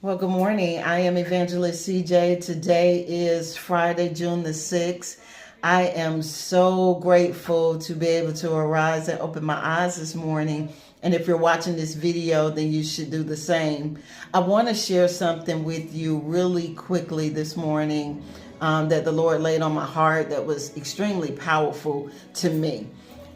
Well, good morning. I am Evangelist CJ. Today is Friday, June the 6th. I am so grateful to be able to arise and open my eyes this morning. And if you're watching this video, then you should do the same. I want to share something with you really quickly this morning that the Lord laid on my heart that was extremely powerful to me.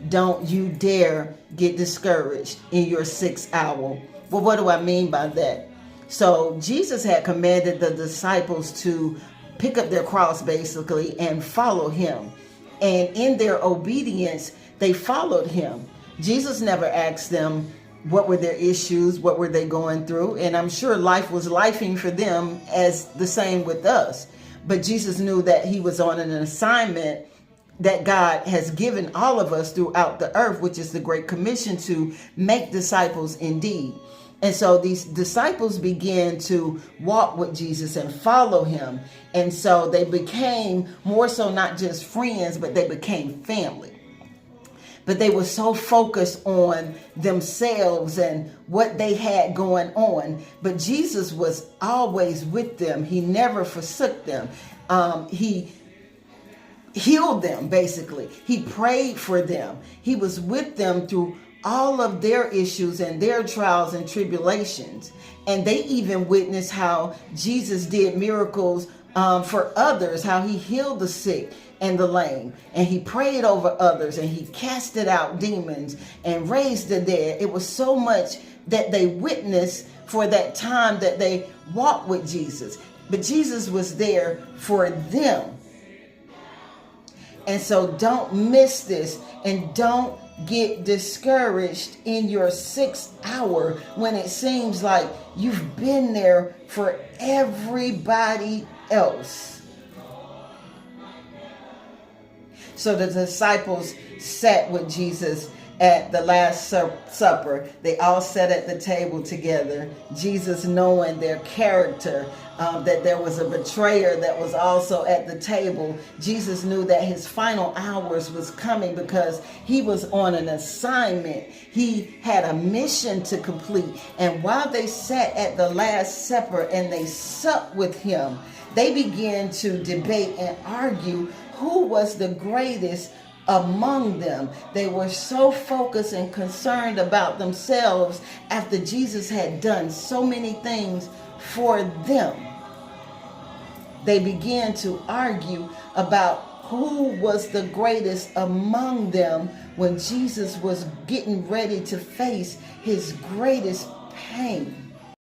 Don't you dare get discouraged in your 6th hour. Well, what do I mean by that? So Jesus had commanded the disciples to pick up their cross basically and follow him. And in their obedience, they followed him. Jesus never asked them what were their issues, what were they going through. And I'm sure life was lifing for them as the same with us. But Jesus knew that he was on an assignment that God has given all of us throughout the earth, which is the Great Commission to make disciples indeed. And so these disciples began to walk with Jesus and follow him. And so they became more so not just friends, but they became family. But they were so focused on themselves and what they had going on. But Jesus was always with them. He never forsook them. He healed them, basically. He prayed for them. He was with them through all of their issues and their trials and tribulations. And they even witnessed how Jesus did miracles for others, how he healed the sick and the lame, and he prayed over others, and he casted out demons and raised the dead. It was so much that they witnessed for that time that they walked with Jesus. But Jesus was there for them. And so don't miss this, and don't get discouraged in your 6th hour when it seems like you've been there for everybody else. So the disciples sat with Jesus at the Last Supper. They all sat at the table together. Jesus, knowing their character, that there was a betrayer that was also at the table. Jesus knew that his final hours was coming because he was on an assignment. He had a mission to complete. And while they sat at the Last Supper and they supped with him, they began to debate and argue who was the greatest among them. They were so focused and concerned about themselves after Jesus had done so many things for them. They began to argue about who was the greatest among them when Jesus was getting ready to face his greatest pain.